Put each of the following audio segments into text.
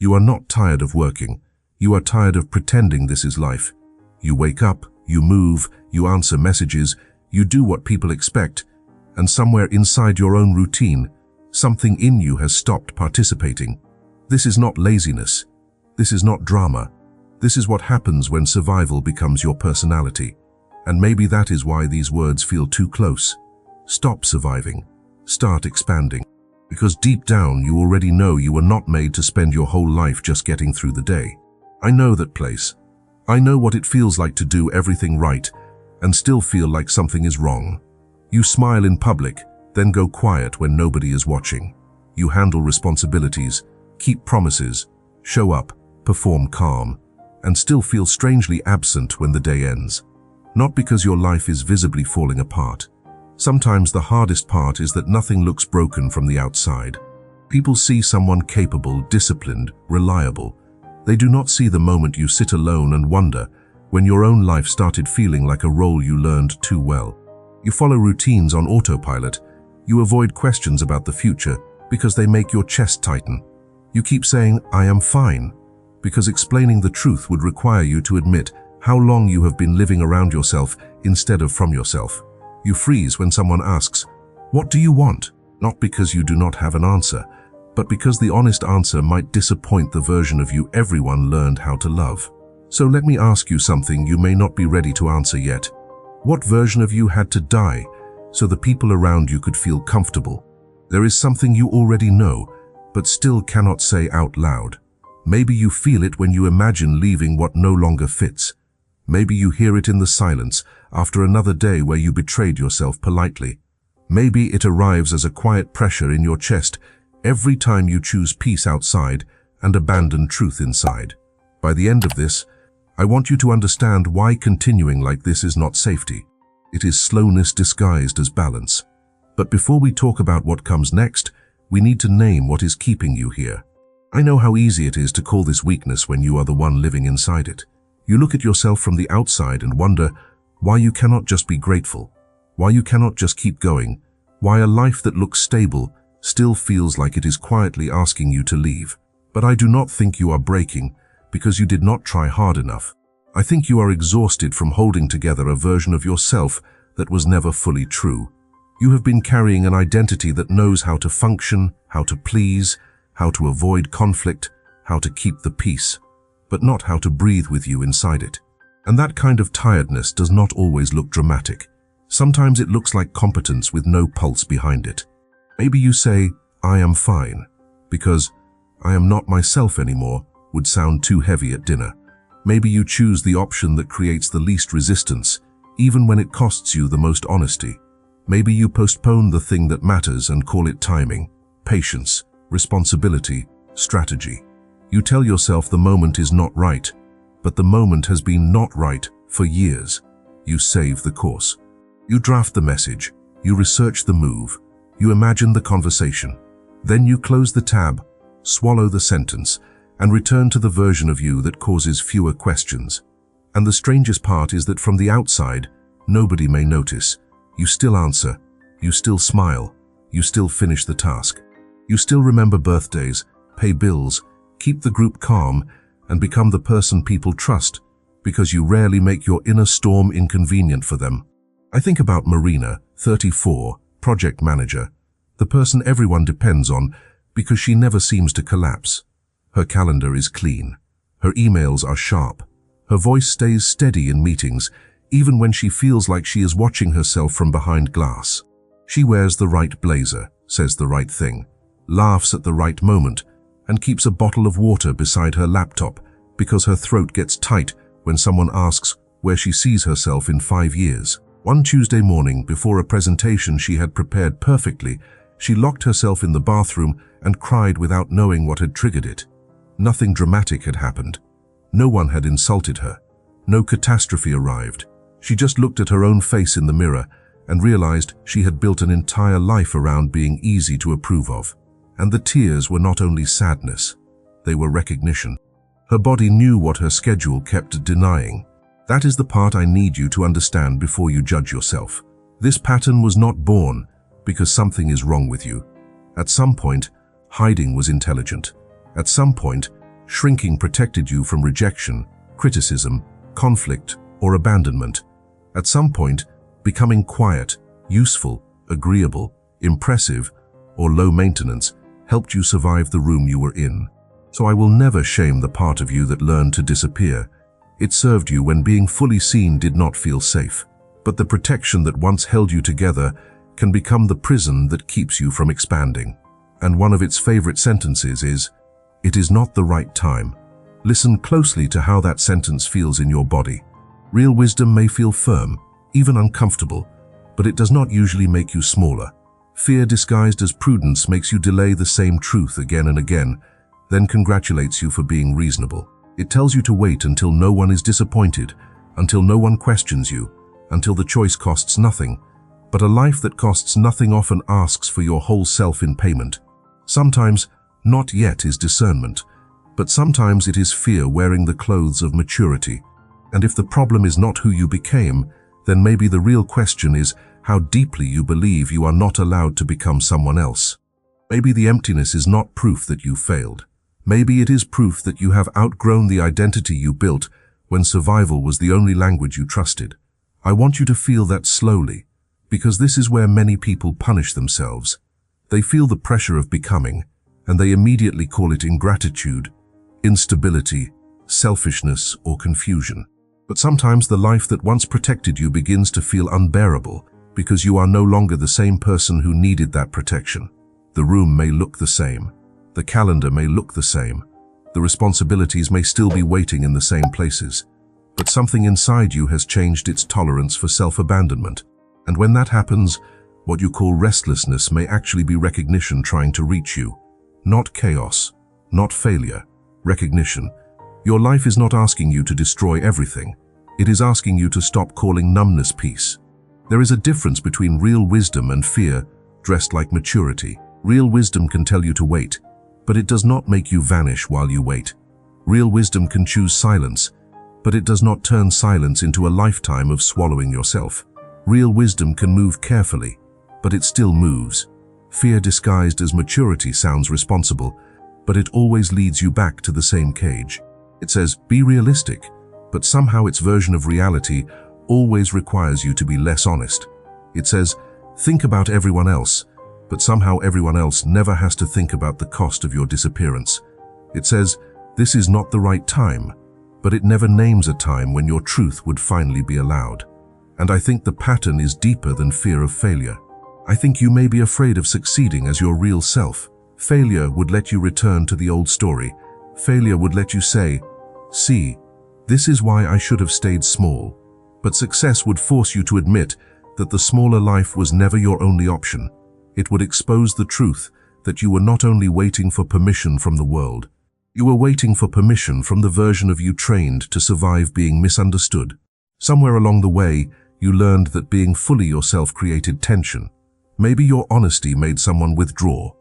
You are not tired of working. You are tired of pretending this is life. You wake up, you move, you answer messages, you do what people expect, and somewhere inside your own routine, something in you has stopped participating. This is not laziness. This is not drama. This is what happens when survival becomes your personality. And maybe that is why these words feel too close. Stop surviving. Start expanding. Because deep down you already know you were not made to spend your whole life just getting through the day. I know that place. I know what it feels like to do everything right and still feel like something is wrong. You smile in public, then go quiet when nobody is watching. You handle responsibilities, keep promises, show up, perform calm, and still feel strangely absent when the day ends. Not because your life is visibly falling apart. Sometimes the hardest part is that nothing looks broken from the outside. People see someone capable, disciplined, reliable. They do not see the moment you sit alone and wonder when your own life started feeling like a role you learned too well. You follow routines on autopilot. You avoid questions about the future because they make your chest tighten. You keep saying, "I am fine," because explaining the truth would require you to admit how long you have been living around yourself instead of from yourself. You freeze when someone asks, "What do you want?" Not because you do not have an answer, but because the honest answer might disappoint the version of you everyone learned how to love. So let me ask you something you may not be ready to answer yet. What version of you had to die so the people around you could feel comfortable? There is something you already know, but still cannot say out loud. Maybe you feel it when you imagine leaving what no longer fits. Maybe you hear it in the silence after another day where you betrayed yourself politely. Maybe it arrives as a quiet pressure in your chest every time you choose peace outside and abandon truth inside. By the end of this, I want you to understand why continuing like this is not safety. It is slowness disguised as balance. But before we talk about what comes next, we need to name what is keeping you here. I know how easy it is to call this weakness when you are the one living inside it. You look at yourself from the outside and wonder why you cannot just be grateful, why you cannot just keep going, why a life that looks stable still feels like it is quietly asking you to leave. But I do not think you are breaking because you did not try hard enough. I think you are exhausted from holding together a version of yourself that was never fully true. You have been carrying an identity that knows how to function, how to please, how to avoid conflict, how to keep the peace, but not how to breathe with you inside it. And that kind of tiredness does not always look dramatic. Sometimes it looks like competence with no pulse behind it. Maybe you say, "I am fine," because "I am not myself anymore" would sound too heavy at dinner. Maybe you choose the option that creates the least resistance, even when it costs you the most honesty. Maybe you postpone the thing that matters and call it timing, patience, responsibility, strategy. You tell yourself the moment is not right, but the moment has been not right for years. You save the course. You draft the message, you research the move, you imagine the conversation. Then you close the tab, swallow the sentence, and return to the version of you that causes fewer questions. And the strangest part is that from the outside, nobody may notice. You still answer, you still smile, you still finish the task. You still remember birthdays, pay bills, keep the group calm, and become the person people trust, because you rarely make your inner storm inconvenient for them. I think about Marina, 34, project manager, the person everyone depends on because she never seems to collapse. Her calendar is clean. Her emails are sharp. Her voice stays steady in meetings, even when she feels like she is watching herself from behind glass. She wears the right blazer, says the right thing, laughs at the right moment, and keeps a bottle of water beside her laptop because her throat gets tight when someone asks where she sees herself in 5 years. One Tuesday morning, before a presentation she had prepared perfectly, she locked herself in the bathroom and cried without knowing what had triggered it. Nothing dramatic had happened. No one had insulted her. No catastrophe arrived. She just looked at her own face in the mirror and realized she had built an entire life around being easy to approve of. And the tears were not only sadness, they were recognition. Her body knew what her schedule kept denying. That is the part I need you to understand before you judge yourself. This pattern was not born because something is wrong with you. At some point, hiding was intelligent. At some point, Shrinking protected you from rejection, criticism, conflict, or abandonment. At some point, becoming quiet, useful, agreeable, impressive, or low maintenance helped you survive the room you were in. So I will never shame the part of you that learned to disappear. It served you when being fully seen did not feel safe. But the protection that once held you together can become the prison that keeps you from expanding. And one of its favorite sentences is, "It is not the right time." Listen closely to how that sentence feels in your body. Real wisdom may feel firm, even uncomfortable, but it does not usually make you smaller. Fear disguised as prudence makes you delay the same truth again and again, then congratulates you for being reasonable. It tells you to wait until no one is disappointed, until no one questions you, until the choice costs nothing. But a life that costs nothing often asks for your whole self in payment. Sometimes, not yet is discernment, but sometimes it is fear wearing the clothes of maturity. And if the problem is not who you became, then maybe the real question is how deeply you believe you are not allowed to become someone else. Maybe the emptiness is not proof that you failed. Maybe it is proof that you have outgrown the identity you built when survival was the only language you trusted. I want you to feel that slowly, because this is where many people punish themselves. They feel the pressure of becoming, and they immediately call it ingratitude, instability, selfishness, or confusion. But sometimes the life that once protected you begins to feel unbearable because you are no longer the same person who needed that protection. The room may look the same. The calendar may look the same. The responsibilities may still be waiting in the same places. But something inside you has changed its tolerance for self-abandonment. And when that happens, what you call restlessness may actually be recognition trying to reach you. Not chaos, not failure, recognition. Your life is not asking you to destroy everything. It is asking you to stop calling numbness peace. There is a difference between real wisdom and fear, dressed like maturity. Real wisdom can tell you to wait, but it does not make you vanish while you wait. Real wisdom can choose silence, but it does not turn silence into a lifetime of swallowing yourself. Real wisdom can move carefully, but it still moves. Fear disguised as maturity sounds responsible, but it always leads you back to the same cage. It says, be realistic, but somehow its version of reality always requires you to be less honest. It says, think about everyone else, but somehow everyone else never has to think about the cost of your disappearance. It says, this is not the right time, but it never names a time when your truth would finally be allowed. And I think the pattern is deeper than fear of failure. I think you may be afraid of succeeding as your real self. Failure would let you return to the old story. Failure would let you say, see, this is why I should have stayed small. But success would force you to admit that the smaller life was never your only option. It would expose the truth that you were not only waiting for permission from the world, you were waiting for permission from the version of you trained to survive being misunderstood. Somewhere along the way, you learned that being fully yourself created tension. Maybe your honesty made someone withdraw.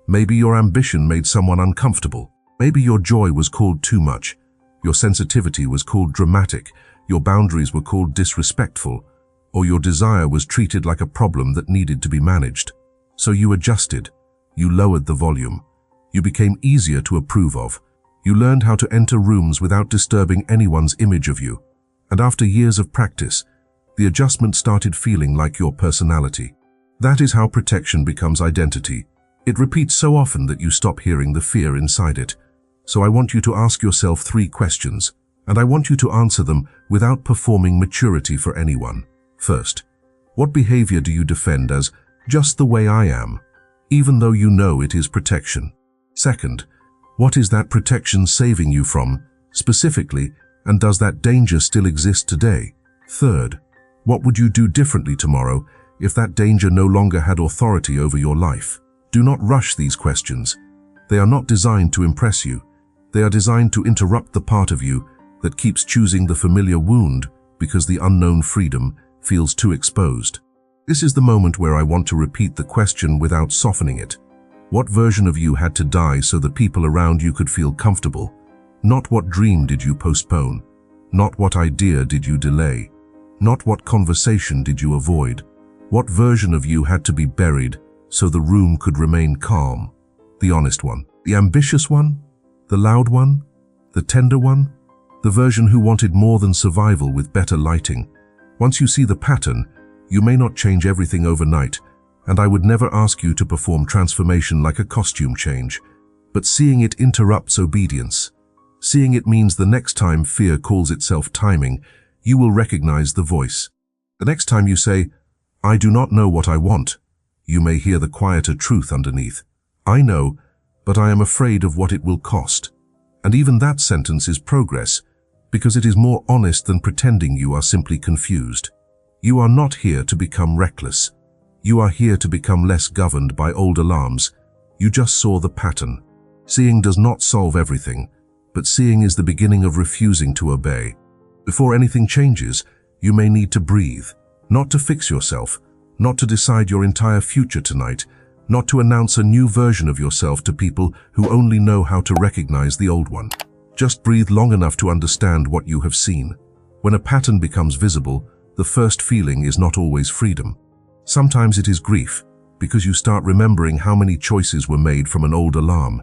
Maybe your ambition made someone uncomfortable. Maybe your joy was called too much. Your sensitivity was called dramatic. Your boundaries were called disrespectful. Or your desire was treated like a problem that needed to be managed. So you adjusted. You lowered the volume. You became easier to approve of. You learned how to enter rooms without disturbing anyone's image of you. And after years of practice, the adjustment started feeling like your personality. That is how protection becomes identity. It repeats so often that you stop hearing the fear inside it. So I want you to ask yourself 3 questions, and I want you to answer them without performing maturity for anyone. First, what behavior do you defend as just the way I am, even though you know it is protection? Second, what is that protection saving you from, specifically, and does that danger still exist today? Third, what would you do differently tomorrow if that danger no longer had authority over your life? Do not rush these questions. They are not designed to impress you. They are designed to interrupt the part of you that keeps choosing the familiar wound because the unknown freedom feels too exposed. This is the moment where I want to repeat the question without softening it. What version of you had to die so the people around you could feel comfortable? Not what dream did you postpone? Not what idea did you delay? Not what conversation did you avoid? What version of you had to be buried so the room could remain calm? The honest one, the ambitious one, the loud one, The tender one? The version who wanted more than survival with better lighting. Once you see the pattern, you may not change everything overnight, and I would never ask you to perform transformation like a costume change. But seeing it interrupts obedience. Seeing it means the next time fear calls itself timing, you will recognize the voice. The next time you say, "I do not know what I want," you may hear the quieter truth underneath. "I know, but I am afraid of what it will cost." And even that sentence is progress, because it is more honest than pretending you are simply confused. You are not here to become reckless. You are here to become less governed by old alarms. You just saw the pattern. Seeing does not solve everything, but seeing is the beginning of refusing to obey. Before anything changes, you may need to breathe, not to fix yourself, not to decide your entire future tonight, not to announce a new version of yourself to people who only know how to recognize the old one. Just breathe long enough to understand what you have seen. When a pattern becomes visible, the first feeling is not always freedom. Sometimes it is grief, because you start remembering how many choices were made from an old alarm.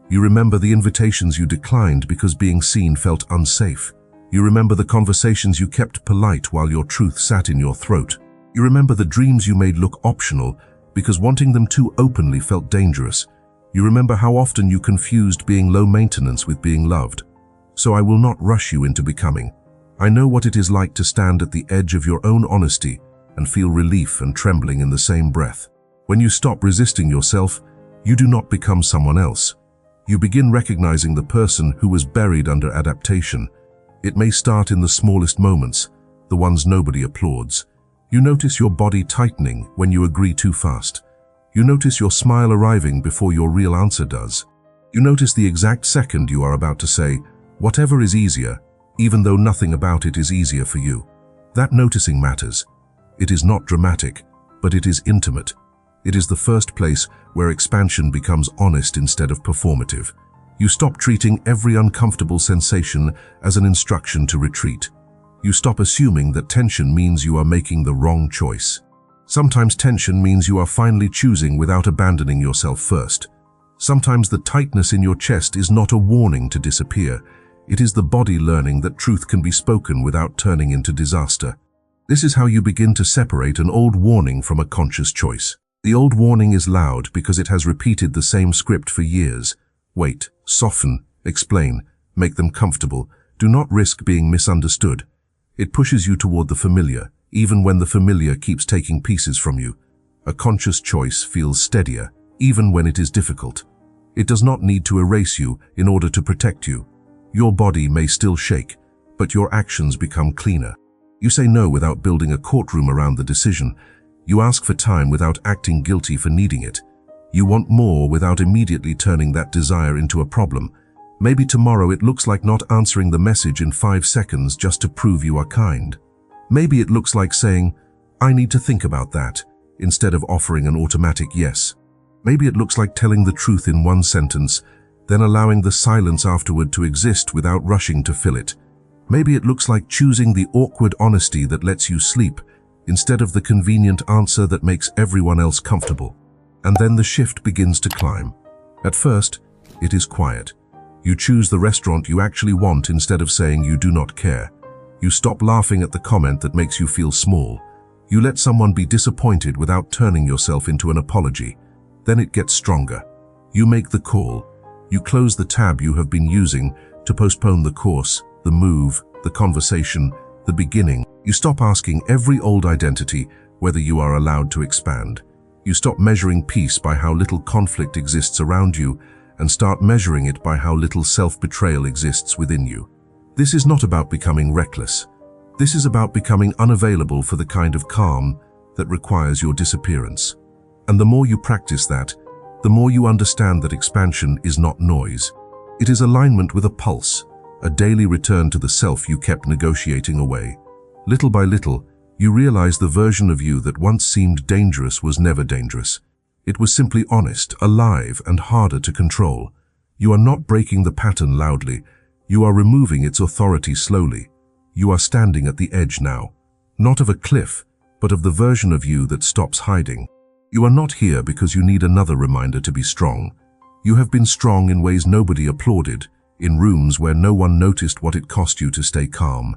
You remember the invitations you declined because being seen felt unsafe. You remember the conversations you kept polite while your truth sat in your throat. You remember the dreams you made look optional because wanting them too openly felt dangerous. You remember how often you confused being low maintenance with being loved. So I will not rush you into becoming. I know what it is like to stand at the edge of your own honesty and feel relief and trembling in the same breath. When you stop resisting yourself, you do not become someone else. You begin recognizing the person who was buried under adaptation. It may start in the smallest moments, the ones nobody applauds. You notice your body tightening when you agree too fast. You notice your smile arriving before your real answer does. You notice the exact second you are about to say, "Whatever is easier," even though nothing about it is easier for you. That noticing matters. It is not dramatic, but it is intimate. It is the first place where expansion becomes honest instead of performative. You stop treating every uncomfortable sensation as an instruction to retreat. You stop assuming that tension means you are making the wrong choice. Sometimes tension means you are finally choosing without abandoning yourself first. Sometimes the tightness in your chest is not a warning to disappear. It is the body learning that truth can be spoken without turning into disaster. This is how you begin to separate an old warning from a conscious choice. The old warning is loud because it has repeated the same script for years. Wait, soften, explain, make them comfortable. Do not risk being misunderstood. It pushes you toward the familiar, even when the familiar keeps taking pieces from you. A conscious choice feels steadier, even when it is difficult. It does not need to erase you in order to protect you. Your body may still shake, but your actions become cleaner. You say no without building a courtroom around the decision. You ask for time without acting guilty for needing it. You want more without immediately turning that desire into a problem. Maybe tomorrow it looks like not answering the message in 5 seconds just to prove you are kind. Maybe it looks like saying, "I need to think about that," instead of offering an automatic yes. Maybe it looks like telling the truth in one sentence, then allowing the silence afterward to exist without rushing to fill it. Maybe it looks like choosing the awkward honesty that lets you sleep, instead of the convenient answer that makes everyone else comfortable. And then the shift begins to climb. At first, it is quiet. You choose the restaurant you actually want instead of saying you do not care. You stop laughing at the comment that makes you feel small. You let someone be disappointed without turning yourself into an apology. Then it gets stronger. You make the call. You close the tab you have been using to postpone the course, the move, the conversation, the beginning. You stop asking every old identity whether you are allowed to expand. You stop measuring peace by how little conflict exists around you and start measuring it by how little self-betrayal exists within you. This is not about becoming reckless. This is about becoming unavailable for the kind of calm that requires your disappearance. And the more you practice that, the more you understand that expansion is not noise. It is alignment with a pulse, a daily return to the self you kept negotiating away. Little by little, you realize the version of you that once seemed dangerous was never dangerous. It was simply honest, alive, and harder to control. You are not breaking the pattern loudly. You are removing its authority slowly. You are standing at the edge now, not of a cliff, but of the version of you that stops hiding. You are not here because you need another reminder to be strong. You have been strong in ways nobody applauded, in rooms where no one noticed what it cost you to stay calm.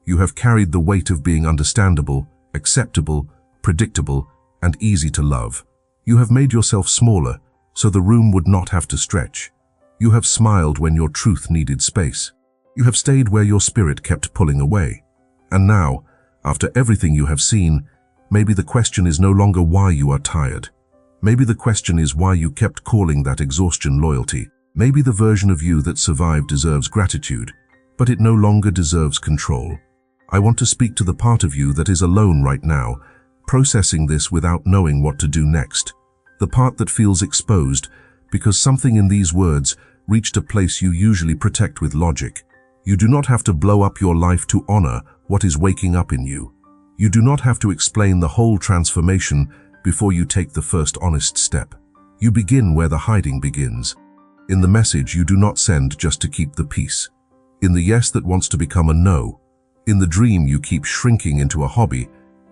You have carried the weight of being understandable, acceptable, predictable, and easy to love. You have made yourself smaller, so the room would not have to stretch. You have smiled when your truth needed space. You have stayed where your spirit kept pulling away. And now, after everything you have seen, maybe the question is no longer why you are tired. Maybe the question is why you kept calling that exhaustion loyalty. Maybe the version of you that survived deserves gratitude, but it no longer deserves control. I want to speak to the part of you that is alone right now, processing this without knowing what to do next. The part that feels exposed because something in these words reached a place you usually protect with logic. You do not have to blow up your life to honor what is waking up in you. You do not have to explain the whole transformation before you take the first honest step. You begin where the hiding begins. In the message you do not send just to keep the peace. In the yes that wants to become a no. In the dream you keep shrinking into a hobby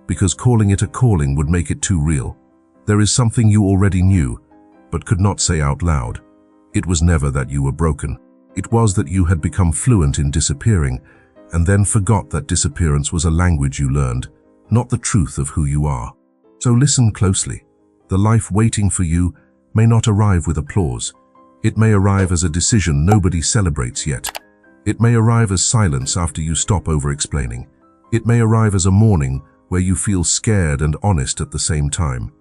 because calling it a calling would make it too real. There is something you already knew, but could not say out loud. It was never that you were broken. It was that you had become fluent in disappearing, and then forgot that disappearance was a language you learned, not the truth of who you are. So listen closely. The life waiting for you may not arrive with applause. It may arrive as a decision nobody celebrates yet. It may arrive as silence after you stop over-explaining. It may arrive as a morning where you feel scared and honest at the same time.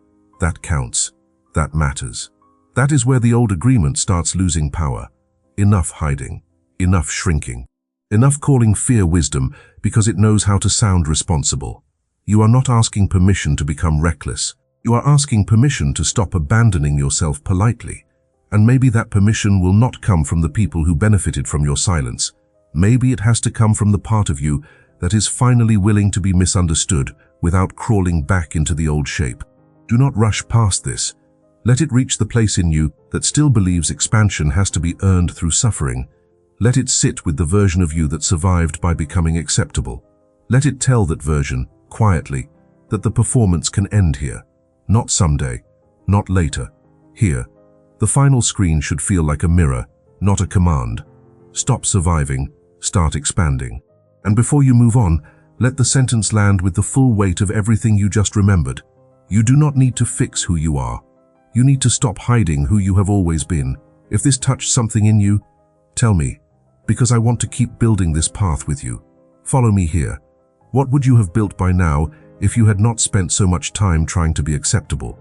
That counts. That matters. That is where the old agreement starts losing power. Enough hiding. Enough shrinking. Enough calling fear wisdom because it knows how to sound responsible. You are not asking permission to become reckless. You are asking permission to stop abandoning yourself politely. And maybe that permission will not come from the people who benefited from your silence. Maybe it has to come from the part of you that is finally willing to be misunderstood without crawling back into the old shape. Do not rush past this. Let it reach the place in you that still believes expansion has to be earned through suffering. Let it sit with the version of you that survived by becoming acceptable. Let it tell that version, quietly, that the performance can end here. Not someday, not later, here. The final screen should feel like a mirror, not a command. Stop surviving, start expanding. And before you move on, let the sentence land with the full weight of everything you just remembered. You do not need to fix who you are. You need to stop hiding who you have always been. If this touched something in you, tell me, because I want to keep building this path with you. Follow me here. What would you have built by now if you had not spent so much time trying to be acceptable?